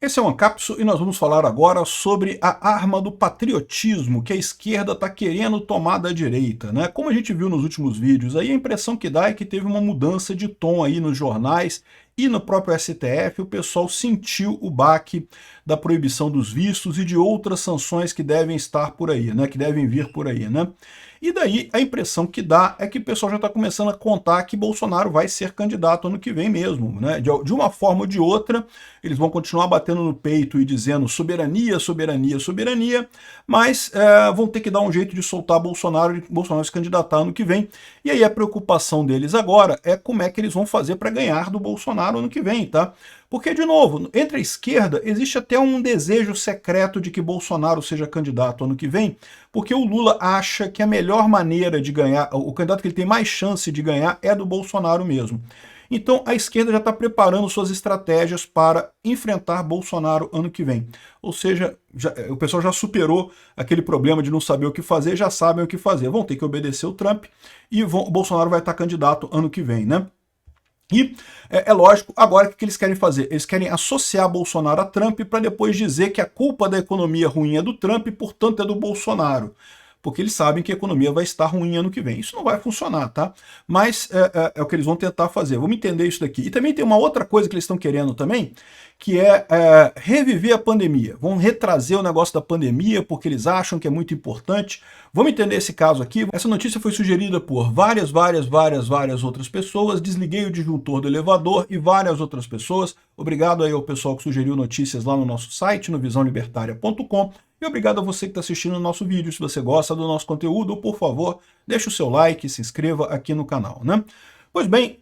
Esse é o Ancapso e nós vamos falar agora sobre a arma do patriotismo que a esquerda está querendo tomar da direita, né? Como a gente viu nos últimos vídeos, aí a impressão que dá é que teve uma mudança de tom aí nos jornais e no próprio STF, o pessoal sentiu o baque da proibição dos vistos e de outras sanções que devem estar por aí, né? Que devem vir por aí, né? E daí a impressão que dá é que o pessoal já está começando a contar que Bolsonaro vai ser candidato ano que vem mesmo, né? De uma forma ou de outra, eles vão continuar batendo no peito e dizendo soberania, soberania, soberania, mas vão ter que dar um jeito de soltar Bolsonaro e Bolsonaro se candidatar ano que vem. E aí a preocupação deles agora é como é que eles vão fazer para ganhar do Bolsonaro ano que vem, tá? Porque, de novo, entre a esquerda existe até um desejo secreto de que Bolsonaro seja candidato ano que vem, porque o Lula acha que a melhor maneira de ganhar, o candidato que ele tem mais chance de ganhar é do Bolsonaro mesmo. Então a esquerda já está preparando suas estratégias para enfrentar Bolsonaro ano que vem. Ou seja, o pessoal já superou aquele problema de não saber o que fazer, já sabem o que fazer. Vão ter que obedecer o Trump e o Bolsonaro vai estar candidato ano que vem, né? E é lógico, agora o que eles querem fazer? Eles querem associar Bolsonaro a Trump para depois dizer que a culpa da economia ruim é do Trump e, portanto, é do Bolsonaro. Porque eles sabem que a economia vai estar ruim ano que vem. Isso não vai funcionar, tá? Mas é o que eles vão tentar fazer. Vamos entender isso daqui. E também tem uma outra coisa que eles estão querendo também, que é reviver a pandemia. Vão retrazer o negócio da pandemia, porque eles acham que é muito importante. Vamos entender esse caso aqui. Essa notícia foi sugerida por várias outras pessoas. Desliguei o disjuntor do elevador e várias outras pessoas. Obrigado aí ao pessoal que sugeriu notícias lá no nosso site, no visãolibertaria.com. E obrigado a você que está assistindo o nosso vídeo. Se você gosta do nosso conteúdo, por favor, deixe o seu like, se inscreva aqui no canal, né? Pois bem,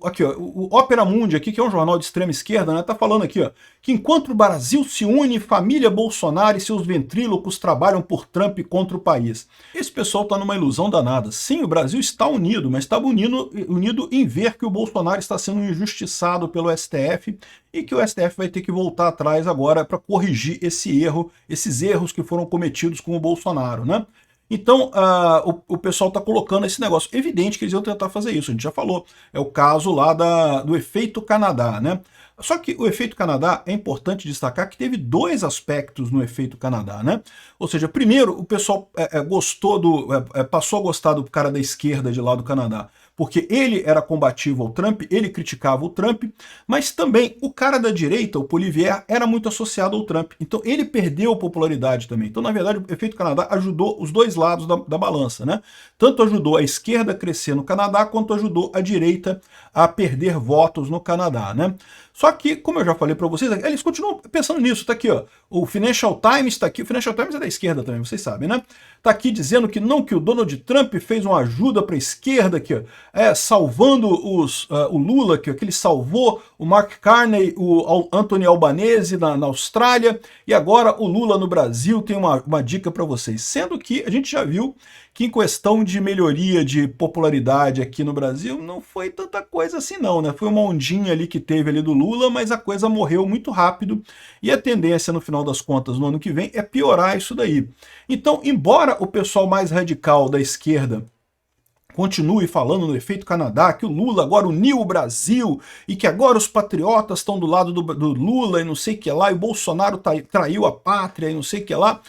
aqui, ó, o Opera Mundi, aqui, que é um jornal de extrema esquerda, né, tá falando aqui, ó, que enquanto o Brasil se une, família Bolsonaro e seus ventrílocos trabalham por Trump contra o país. Esse pessoal está numa ilusão danada. Sim, o Brasil está unido, mas está unido em ver que o Bolsonaro está sendo injustiçado pelo STF e que o STF vai ter que voltar atrás agora para corrigir esses erros que foram cometidos com o Bolsonaro, né? Então, o pessoal está colocando esse negócio. Evidente que eles iam tentar fazer isso, a gente já falou. É o caso lá do efeito Canadá, né? Só que o efeito Canadá, é importante destacar que teve dois aspectos no efeito Canadá, né? Ou seja, primeiro, o pessoal passou a gostar do cara da esquerda de lá do Canadá, porque ele era combativo ao Trump, ele criticava o Trump, mas também o cara da direita, o Poilievre, era muito associado ao Trump. Então ele perdeu popularidade também. Então, na verdade, o efeito Canadá ajudou os dois lados da balança, né? Tanto ajudou a esquerda a crescer no Canadá, quanto ajudou a direita a perder votos no Canadá, né? Só que, como eu já falei para vocês, eles continuam pensando nisso. Tá aqui, ó. O Financial Times está aqui. O Financial Times é da esquerda também, vocês sabem, né? Tá aqui dizendo que não, que o Donald Trump fez uma ajuda para a esquerda, aqui, ó, salvando o Lula, que ele salvou o Mark Carney, o Anthony Albanese na Austrália, e agora o Lula no Brasil. Tem uma dica para vocês. Sendo que a gente já viu que em questão de melhoria de popularidade aqui no Brasil não foi tanta coisa assim não, né? Foi uma ondinha ali que teve ali do Lula, mas a coisa morreu muito rápido e a tendência no final das contas no ano que vem é piorar isso daí. Então, embora o pessoal mais radical da esquerda continue falando no efeito Canadá, que o Lula agora uniu o Brasil e que agora os patriotas estão do lado do Lula e não sei o que lá, e o Bolsonaro traiu a pátria e não sei o que lá,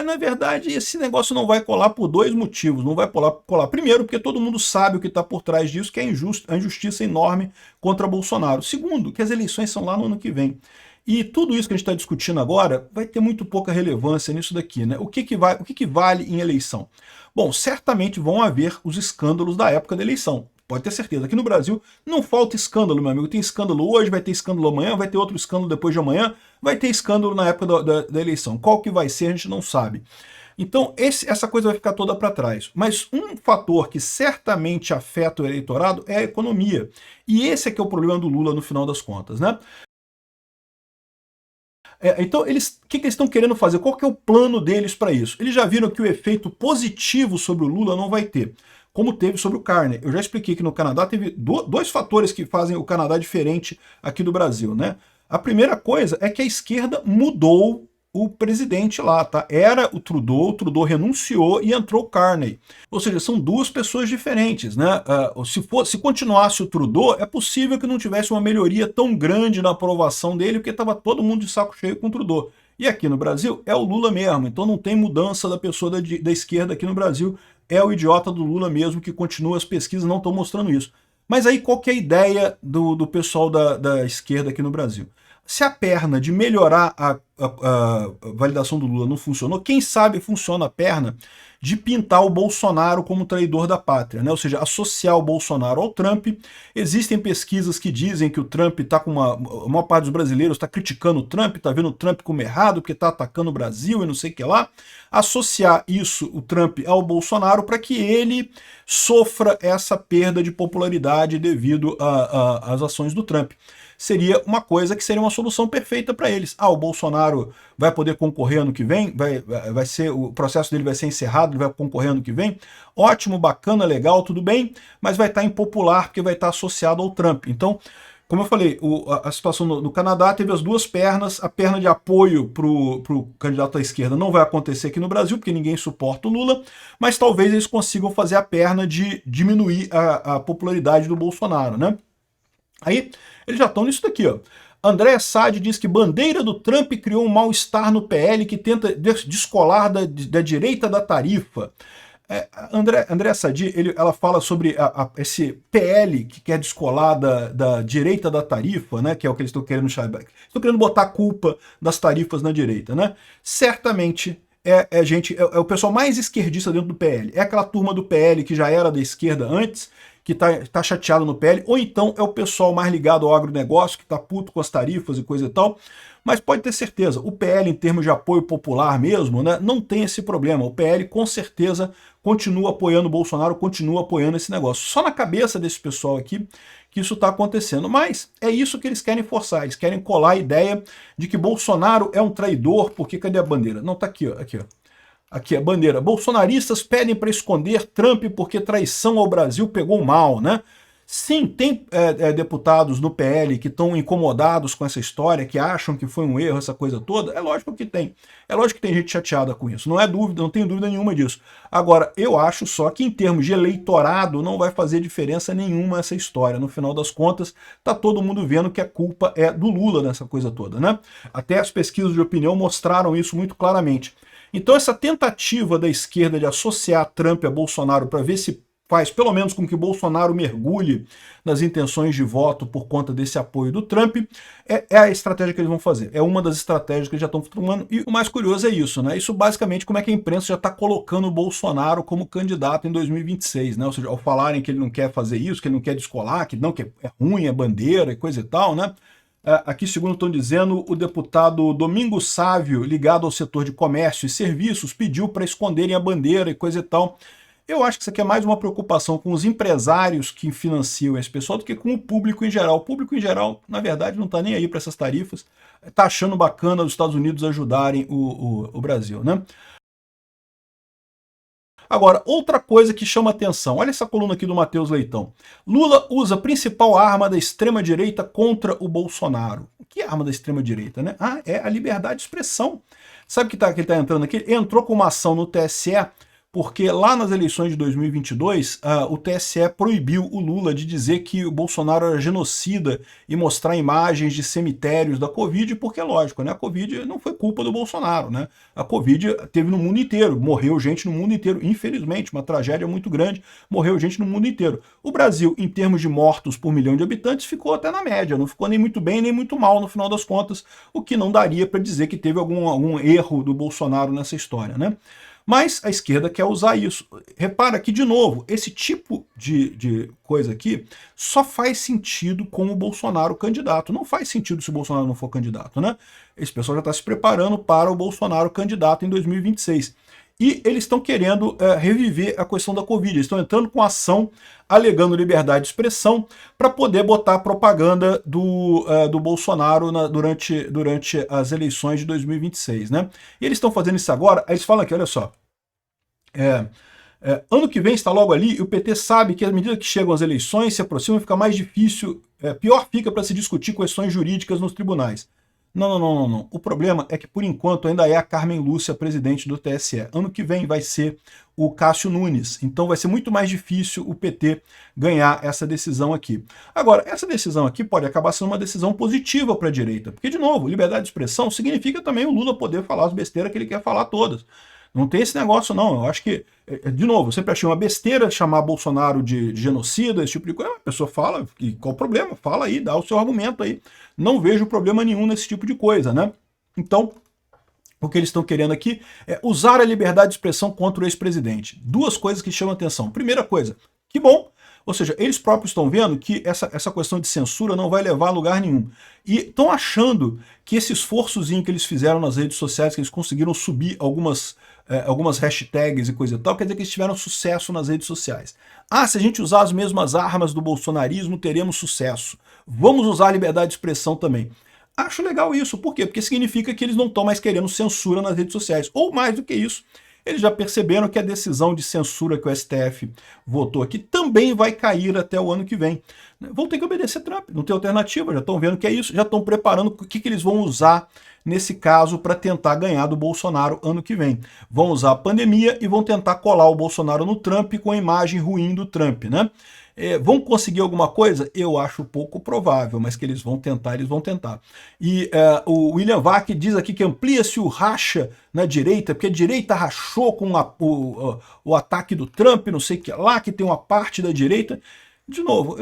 na verdade, esse negócio não vai colar por dois motivos. Não vai colar. Primeiro, porque todo mundo sabe o que está por trás disso, que é a injustiça enorme contra Bolsonaro. Segundo, que as eleições são lá no ano que vem. E tudo isso que a gente está discutindo agora vai ter muito pouca relevância nisso daqui, né? O que vale em eleição? Bom, certamente vão haver os escândalos da época da eleição. Pode ter certeza. Aqui no Brasil não falta escândalo, meu amigo. Tem escândalo hoje, vai ter escândalo amanhã, vai ter outro escândalo depois de amanhã, vai ter escândalo na época da eleição. Qual que vai ser, a gente não sabe. Então, essa coisa vai ficar toda para trás. Mas um fator que certamente afeta o eleitorado é a economia. E esse é que é o problema do Lula no final das contas, né? Então, o que eles estão querendo fazer? Qual que é o plano deles para isso? Eles já viram que o efeito positivo sobre o Lula não vai ter, como teve sobre o Carney. Eu já expliquei que no Canadá teve dois fatores que fazem o Canadá diferente aqui do Brasil, né? A primeira coisa é que a esquerda mudou o presidente lá, tá? Era o Trudeau renunciou e entrou o Carney. Ou seja, são duas pessoas diferentes, né? Se continuasse o Trudeau, é possível que não tivesse uma melhoria tão grande na aprovação dele, porque estava todo mundo de saco cheio com o Trudeau. E aqui no Brasil é o Lula mesmo, então não tem mudança da pessoa da esquerda aqui no Brasil, é o idiota do Lula mesmo que continua, as pesquisas não estão mostrando isso. Mas aí qual que é a ideia do pessoal da esquerda aqui no Brasil? Se a perna de melhorar a validação do Lula não funcionou, quem sabe funciona a perna de pintar o Bolsonaro como traidor da pátria, né? Ou seja, associar o Bolsonaro ao Trump. Existem pesquisas que dizem que o Trump está com a maior parte dos brasileiros está criticando o Trump, está vendo o Trump como errado, porque está atacando o Brasil e não sei o que lá. Associar isso, o Trump, ao Bolsonaro para que ele sofra essa perda de popularidade devido às ações do Trump. Seria uma coisa que seria uma solução perfeita para eles. O Bolsonaro vai poder concorrer ano que vem, o processo dele vai ser encerrado, ele vai concorrer ano que vem. Ótimo, bacana, legal, tudo bem, mas vai estar impopular porque vai estar associado ao Trump. Então, como eu falei, a situação no Canadá teve as duas pernas, a perna de apoio para o candidato à esquerda não vai acontecer aqui no Brasil, porque ninguém suporta o Lula, mas talvez eles consigam fazer a perna de diminuir a popularidade do Bolsonaro, né? Aí, eles já estão nisso daqui, ó. André Sade diz que bandeira do Trump criou um mal-estar no PL que tenta descolar da direita da tarifa. André Sade, ela fala sobre esse PL que quer descolar da direita da tarifa, né, que é o que eles estão querendo chamar. Estão querendo botar a culpa das tarifas na direita, né? Certamente é o pessoal mais esquerdista dentro do PL. É aquela turma do PL que já era da esquerda antes, que tá chateado no PL, ou então é o pessoal mais ligado ao agronegócio, que tá puto com as tarifas e coisa e tal. Mas pode ter certeza, o PL, em termos de apoio popular mesmo, né, não tem esse problema. O PL, com certeza, continua apoiando o Bolsonaro, continua apoiando esse negócio. Só na cabeça desse pessoal aqui que isso está acontecendo. Mas é isso que eles querem forçar. Eles querem colar a ideia de que Bolsonaro é um traidor, porque cadê a bandeira? Não, tá aqui, ó. Aqui, ó. Aqui a bandeira. Bolsonaristas pedem para esconder Trump porque traição ao Brasil pegou mal, né? Sim, tem deputados no PL que estão incomodados com essa história, que acham que foi um erro, essa coisa toda. É lógico que tem. É lógico que tem gente chateada com isso. Não é dúvida, não tenho dúvida nenhuma disso. Agora, eu acho só que em termos de eleitorado não vai fazer diferença nenhuma essa história. No final das contas, tá todo mundo vendo que a culpa é do Lula nessa coisa toda, né? Até as pesquisas de opinião mostraram isso muito claramente. Então essa tentativa da esquerda de associar Trump a Bolsonaro para ver se faz pelo menos com que Bolsonaro mergulhe nas intenções de voto por conta desse apoio do Trump, é a estratégia que eles vão fazer. É uma das estratégias que eles já estão tomando. E o mais curioso é isso, né? Isso basicamente como é que a imprensa já está colocando o Bolsonaro como candidato em 2026, né? Ou seja, ao falarem que ele não quer fazer isso, que ele não quer descolar, que não, que é ruim, é bandeira e coisa e tal, né? Aqui, segundo estão dizendo, o deputado Domingos Sávio, ligado ao setor de comércio e serviços, pediu para esconderem a bandeira e coisa e tal. Eu acho que isso aqui é mais uma preocupação com os empresários que financiam esse pessoal do que com o público em geral. O público em geral, na verdade, não está nem aí para essas tarifas, está achando bacana os Estados Unidos ajudarem o Brasil, né? Agora, outra coisa que chama atenção, olha essa coluna aqui do Matheus Leitão. Lula usa a principal arma da extrema-direita contra o Bolsonaro. O que é a arma da extrema-direita, né? É a liberdade de expressão. Sabe que ele está entrando aqui? Ele entrou com uma ação no TSE, porque lá nas eleições de 2022, o TSE proibiu o Lula de dizer que o Bolsonaro era genocida e mostrar imagens de cemitérios da Covid, porque é lógico, né? A Covid não foi culpa do Bolsonaro, né? A Covid teve no mundo inteiro, morreu gente no mundo inteiro, infelizmente, uma tragédia muito grande, morreu gente no mundo inteiro. O Brasil, em termos de mortos por milhão de habitantes, ficou até na média, não ficou nem muito bem nem muito mal no final das contas, o que não daria para dizer que teve algum erro do Bolsonaro nessa história, né? Mas a esquerda quer usar isso. Repara que, de novo, esse tipo de coisa aqui só faz sentido com o Bolsonaro candidato. Não faz sentido se o Bolsonaro não for candidato, né? Esse pessoal já está se preparando para o Bolsonaro candidato em 2026. E eles estão querendo reviver a questão da Covid. Eles estão entrando com ação alegando liberdade de expressão para poder botar propaganda do Bolsonaro durante as eleições de 2026, né? E eles estão fazendo isso agora, aí eles falam aqui, olha só, ano que vem está logo ali e o PT sabe que à medida que chegam as eleições, se aproximam, fica mais difícil, pior fica para se discutir questões jurídicas nos tribunais. Não, não, não, não, não. O problema é que, por enquanto, ainda é a Carmen Lúcia presidente do TSE. Ano que vem vai ser o Cássio Nunes. Então vai ser muito mais difícil o PT ganhar essa decisão aqui. Agora, essa decisão aqui pode acabar sendo uma decisão positiva para a direita. Porque, de novo, liberdade de expressão significa também o Lula poder falar as besteiras que ele quer falar todas. Não tem esse negócio, não. Eu acho que, de novo, eu sempre achei uma besteira chamar Bolsonaro de genocida, esse tipo de coisa. A pessoa fala, qual o problema? Fala aí, dá o seu argumento aí. Não vejo problema nenhum nesse tipo de coisa, né? Então, o que eles estão querendo aqui é usar a liberdade de expressão contra o ex-presidente. Duas coisas que chamam atenção. Primeira coisa, que bom. Ou seja, eles próprios estão vendo que essa questão de censura não vai levar a lugar nenhum. E estão achando que esse esforçozinho que eles fizeram nas redes sociais, que eles conseguiram subir algumas hashtags e coisa e tal, quer dizer que eles tiveram sucesso nas redes sociais. Ah, se a gente usar as mesmas armas do bolsonarismo, teremos sucesso. Vamos usar a liberdade de expressão também. Acho legal isso. Por quê? Porque significa que eles não estão mais querendo censura nas redes sociais. Ou mais do que isso, eles já perceberam que a decisão de censura que o STF votou aqui também vai cair até o ano que vem. Vão ter que obedecer Trump, não tem alternativa, já estão vendo que é isso, já estão preparando o que eles vão usar nesse caso para tentar ganhar do Bolsonaro ano que vem. Vão usar a pandemia e vão tentar colar o Bolsonaro no Trump com a imagem ruim do Trump, né? Vão conseguir alguma coisa? Eu acho pouco provável, mas que eles vão tentar, eles vão tentar. E o William Vac diz aqui que amplia-se o racha na direita, porque a direita rachou com o ataque do Trump, não sei o que lá, que tem uma parte da direita. De novo,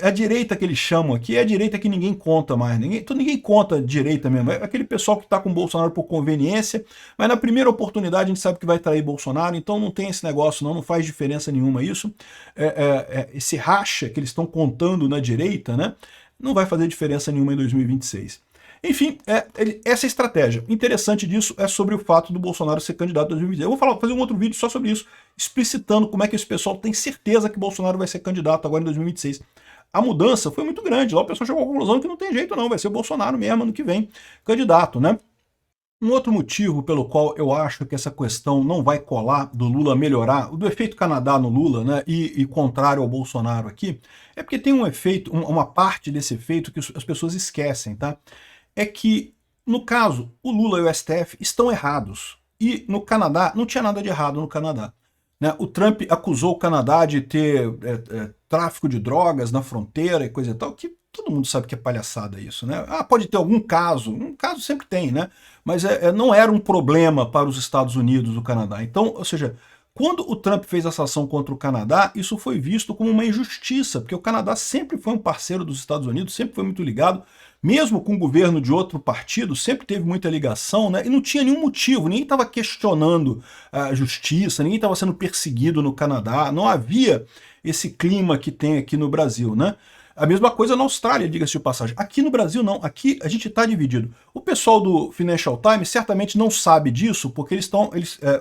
a direita que eles chamam aqui é a direita que ninguém conta mais. Ninguém conta direita mesmo. É aquele pessoal que está com o Bolsonaro por conveniência, mas na primeira oportunidade a gente sabe que vai trair Bolsonaro, então não tem esse negócio não faz diferença nenhuma isso. Esse racha que eles estão contando na direita, né, não vai fazer diferença nenhuma em 2026. Enfim, essa estratégia. Interessante disso é sobre o fato do Bolsonaro ser candidato em 2026. Eu vou fazer um outro vídeo só sobre isso, explicitando como é que esse pessoal tem certeza que Bolsonaro vai ser candidato agora em 2026. A mudança foi muito grande. Lá o pessoal chegou à conclusão que não tem jeito não, vai ser o Bolsonaro mesmo ano que vem candidato, né? Um outro motivo pelo qual eu acho que essa questão não vai colar do Lula melhorar, do efeito Canadá no Lula, né, e contrário ao Bolsonaro aqui, é porque tem um efeito, uma parte desse efeito que as pessoas esquecem, tá? É que, no caso, o Lula e o STF estão errados. E no Canadá, não tinha nada de errado no Canadá. Né? O Trump acusou o Canadá de ter tráfico de drogas na fronteira e coisa e tal, que todo mundo sabe que é palhaçada isso, né? Ah, pode ter algum caso, um caso sempre tem, né? Mas não era um problema para os Estados Unidos, o Canadá. Então, ou seja, quando o Trump fez essa ação contra o Canadá, isso foi visto como uma injustiça, porque o Canadá sempre foi um parceiro dos Estados Unidos, sempre foi muito ligado, mesmo com o governo de outro partido, sempre teve muita ligação, né? E não tinha nenhum motivo, ninguém estava questionando a justiça, ninguém estava sendo perseguido no Canadá, não havia esse clima que tem aqui no Brasil, né? A mesma coisa na Austrália, diga-se de passagem. Aqui no Brasil não, aqui a gente está dividido. O pessoal do Financial Times certamente não sabe disso, porque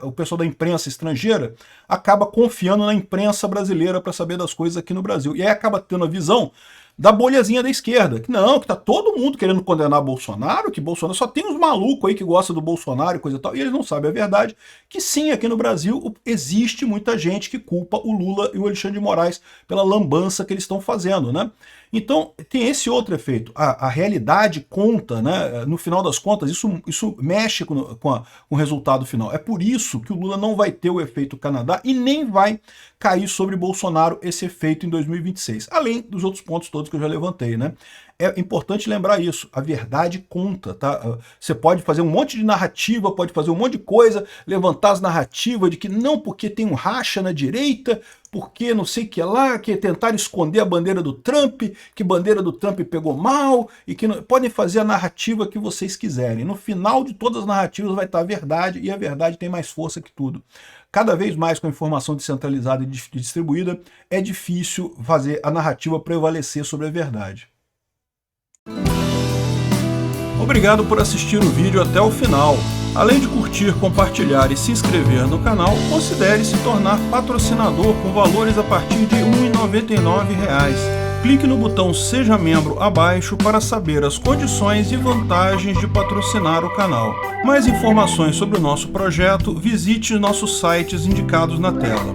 o pessoal da imprensa estrangeira acaba confiando na imprensa brasileira para saber das coisas aqui no Brasil. E aí acaba tendo a visão da bolhazinha da esquerda, que não, que tá todo mundo querendo condenar Bolsonaro, que Bolsonaro só tem uns malucos aí que gostam do Bolsonaro e coisa e tal, e eles não sabem a verdade, que sim, aqui no Brasil existe muita gente que culpa o Lula e o Alexandre de Moraes pela lambança que eles estão fazendo, né? Então, tem esse outro efeito. A realidade conta, né? No final das contas, isso mexe com o resultado final. É por isso que o Lula não vai ter o efeito Canadá e nem vai cair sobre Bolsonaro esse efeito em 2026. Além dos outros pontos todos que eu já levantei, né? É importante lembrar isso, a verdade conta, tá? Você pode fazer um monte de narrativa, pode fazer um monte de coisa, levantar as narrativas de que não, porque tem um racha na direita, porque não sei o que lá, que tentaram esconder a bandeira do Trump, que a bandeira do Trump pegou mal, e que não, podem fazer a narrativa que vocês quiserem. No final de todas as narrativas vai estar a verdade, e a verdade tem mais força que tudo. Cada vez mais com a informação descentralizada e distribuída, é difícil fazer a narrativa prevalecer sobre a verdade. Obrigado por assistir o vídeo até o final. Além de curtir, compartilhar e se inscrever no canal, considere se tornar patrocinador com valores a partir de R$ 1,99. Clique no botão Seja Membro abaixo para saber as condições e vantagens de patrocinar o canal. Mais informações sobre o nosso projeto, visite nossos sites indicados na tela.